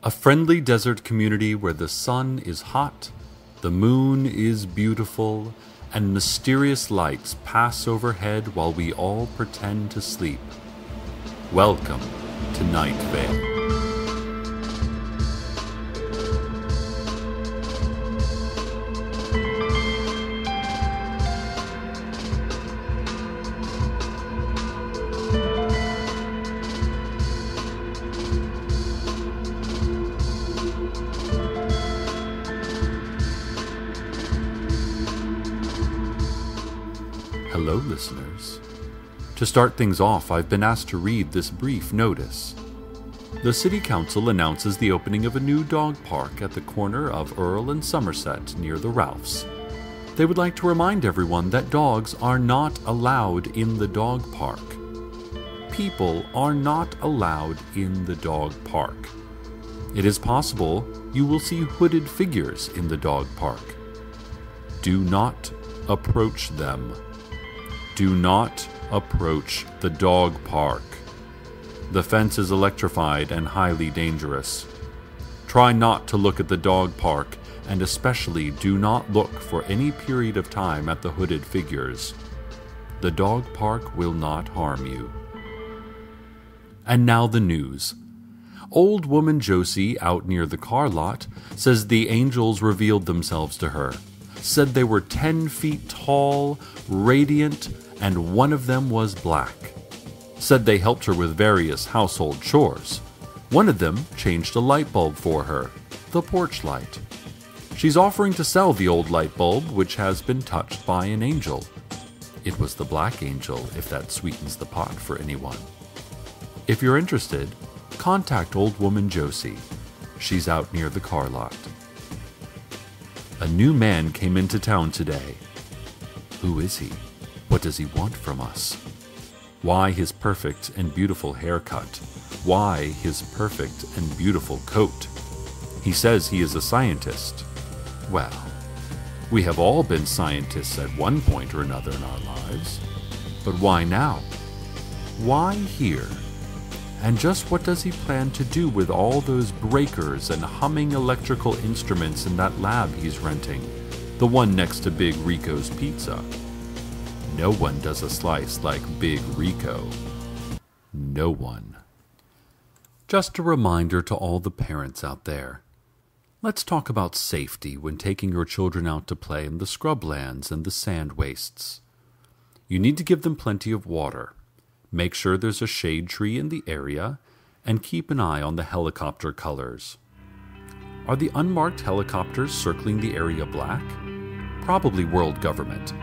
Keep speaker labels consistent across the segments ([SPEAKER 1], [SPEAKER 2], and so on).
[SPEAKER 1] A friendly desert community where the sun is hot, the moon is beautiful, and mysterious lights pass overhead while we all pretend to sleep. Welcome to Night Vale. Hello, listeners. To start things off, I've been asked to read this brief notice. The City Council announces the opening of a new dog park at the corner of Earl and Somerset near the Ralphs. They would like to remind everyone that dogs are not allowed in the dog park. People are not allowed in the dog park. It is possible you will see hooded figures in the dog park. Do not approach them. Do not approach the dog park. The fence is electrified and highly dangerous. Try not to look at the dog park, and especially do not look for any period of time at the hooded figures. The dog park will not harm you. And now the news. Old woman Josie out near the car lot says the angels revealed themselves to her, said they were 10 feet tall, radiant, and one of them was black. Said they helped her with various household chores. One of them changed a light bulb for her, the porch light. She's offering to sell the old light bulb, which has been touched by an angel. It was the black angel, if that sweetens the pot for anyone. If you're interested, contact old woman Josie. She's out near the car lot. A new man came into town today. Who is he? What does he want from us? Why his perfect and beautiful haircut? Why his perfect and beautiful coat? He says he is a scientist. Well, we have all been scientists at one point or another in our lives. But why now? Why here? And just what does he plan to do with all those breakers and humming electrical instruments in that lab he's renting? The one next to Big Rico's Pizza. No one does a slice like Big Rico. No one. Just a reminder to all the parents out there. Let's talk about safety when taking your children out to play in the scrublands and the sand wastes. You need to give them plenty of water. Make sure there's a shade tree in the area, and keep an eye on the helicopter colors. Are the unmarked helicopters circling the area black? Probably world government.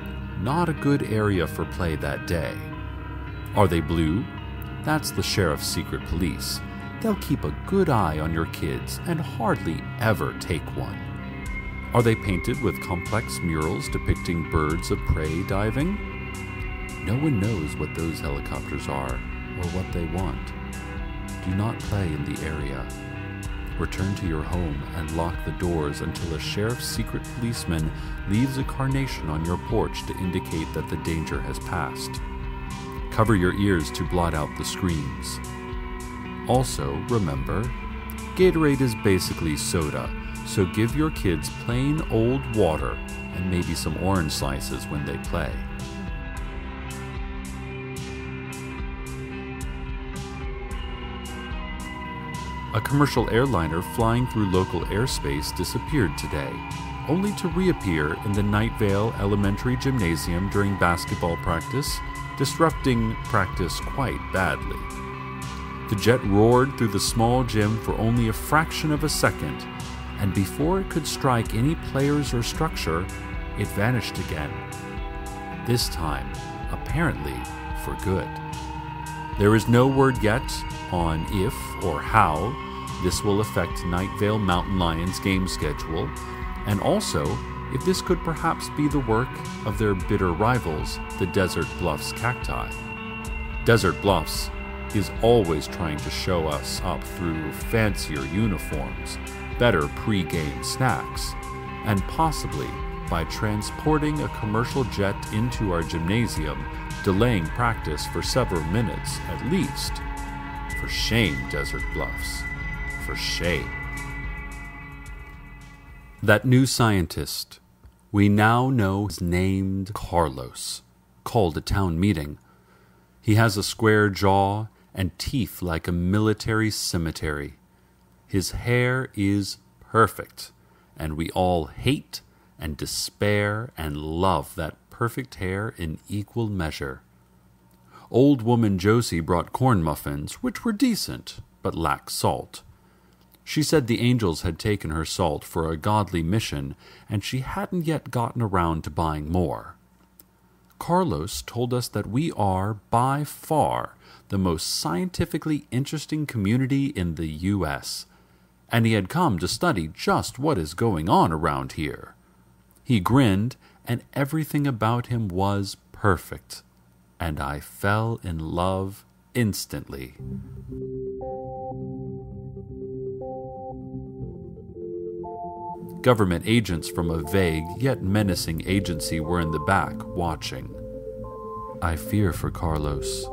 [SPEAKER 1] Not a good area for play that day. Are they blue? That's the sheriff's secret police. They'll keep a good eye on your kids and hardly ever take one. Are they painted with complex murals depicting birds of prey diving? No one knows what those helicopters are or what they want. Do not play in the area. Return to your home and lock the doors until a sheriff's secret policeman leaves a carnation on your porch to indicate that the danger has passed. Cover your ears to blot out the screams. Also, remember, Gatorade is basically soda, so give your kids plain old water and maybe some orange slices when they play. A commercial airliner flying through local airspace disappeared today, only to reappear in the Night Vale Elementary Gymnasium during basketball practice, disrupting practice quite badly. The jet roared through the small gym for only a fraction of a second, and before it could strike any players or structure, it vanished again. This time, apparently, for good. There is no word yet on if or how this will affect Night Vale Mountain Lions' game schedule, and also if this could perhaps be the work of their bitter rivals, the Desert Bluffs Cacti. Desert Bluffs is always trying to show us up through fancier uniforms, better pre-game snacks, and possibly by transporting a commercial jet into our gymnasium, delaying practice for several minutes at least. For shame, Desert Bluffs. For shame. That new scientist, we now know is named Carlos, called a town meeting. He has a square jaw and teeth like a military cemetery. His hair is perfect, and we all hate and despair and love that perfect hair in equal measure. Old woman Josie brought corn muffins, which were decent, but lacked salt. She said the angels had taken her salt for a godly mission, and she hadn't yet gotten around to buying more. Carlos told us that we are, by far, the most scientifically interesting community in the U.S., and he had come to study just what is going on around here. He grinned, and everything about him was perfect, and I fell in love instantly. Government agents from a vague yet menacing agency were in the back, watching. I fear for Carlos.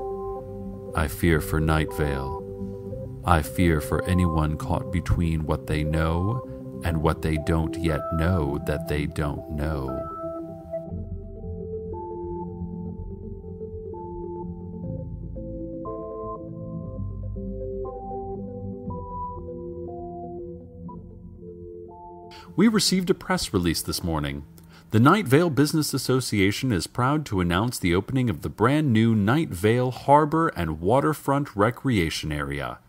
[SPEAKER 1] I fear for Night Vale. I fear for anyone caught between what they know and what they don't yet know that they don't know. We received a press release this morning. The Night Vale Business Association is proud to announce the opening of the brand new Night Vale Harbor and Waterfront Recreation Area.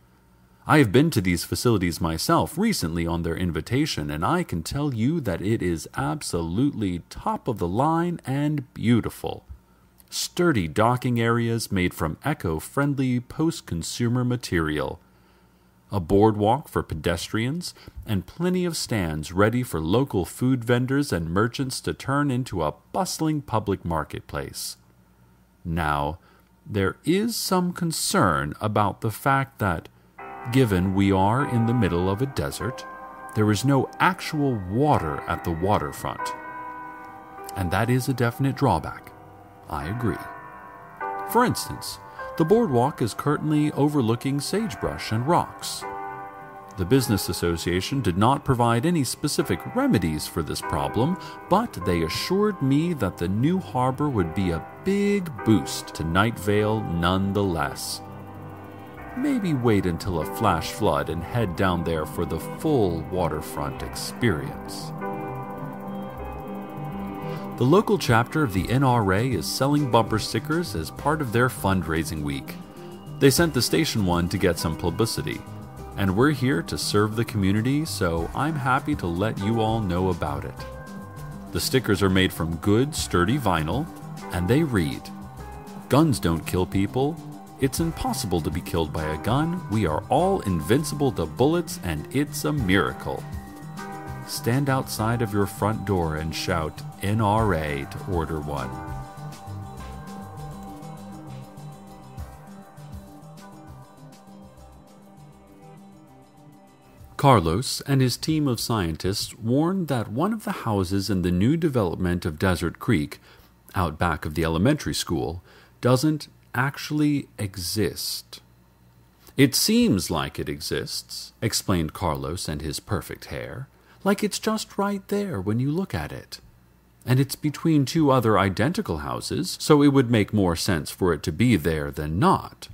[SPEAKER 1] I have been to these facilities myself recently on their invitation, and I can tell you that it is absolutely top of the line and beautiful. Sturdy docking areas made from eco-friendly post-consumer material. A boardwalk for pedestrians, and plenty of stands ready for local food vendors and merchants to turn into a bustling public marketplace. Now, there is some concern about the fact that, given we are in the middle of a desert, there is no actual water at the waterfront. And that is a definite drawback. I agree. For instance, the boardwalk is currently overlooking sagebrush and rocks. The Business Association did not provide any specific remedies for this problem, but they assured me that the new harbor would be a big boost to Night Vale nonetheless. Maybe wait until a flash flood and head down there for the full waterfront experience. The local chapter of the NRA is selling bumper stickers as part of their fundraising week. They sent the station one to get some publicity, and we're here to serve the community, so I'm happy to let you all know about it. The stickers are made from good, sturdy vinyl, and they read, "Guns don't kill people. It's impossible to be killed by a gun. We are all invincible to bullets, and it's a miracle." Stand outside of your front door and shout NRA to order one. Carlos and his team of scientists warned that one of the houses in the new development of Desert Creek, out back of the elementary school, doesn't actually exist. "It seems like it exists," explained Carlos and his perfect hair. "Like it's just right there when you look at it. And it's between two other identical houses, so it would make more sense for it to be there than not.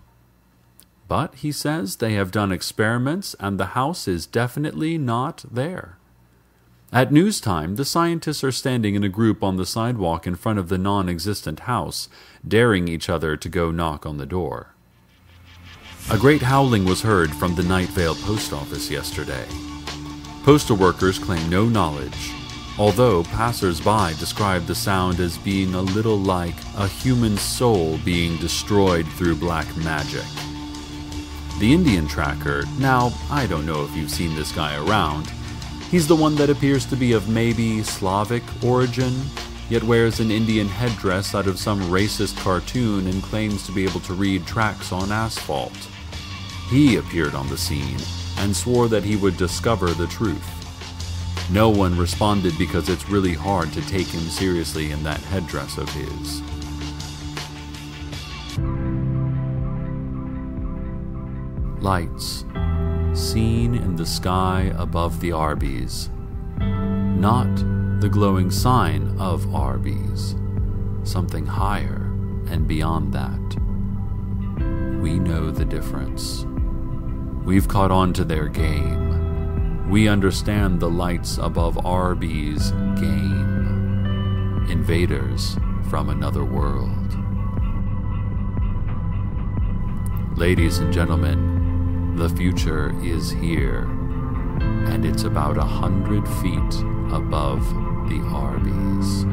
[SPEAKER 1] But, he says, they have done experiments and the house is definitely not there." At news time, the scientists are standing in a group on the sidewalk in front of the non-existent house, daring each other to go knock on the door. A great howling was heard from the Night Vale post office yesterday. Postal workers claim no knowledge, although passers-by describe the sound as being a little like a human soul being destroyed through black magic. The Indian tracker, now, I don't know if you've seen this guy around. He's the one that appears to be of maybe Slavic origin, yet wears an Indian headdress out of some racist cartoon and claims to be able to read tracks on asphalt. He appeared on the scene and swore that he would discover the truth. No one responded because it's really hard to take him seriously in that headdress of his. Lights seen in the sky above the Arby's. Not the glowing sign of Arby's. Something higher and beyond that. We know the difference. We've caught on to their game. We understand the lights above Arby's game. Invaders from another world. Ladies and gentlemen, the future is here, and it's about 100 feet above the Arby's.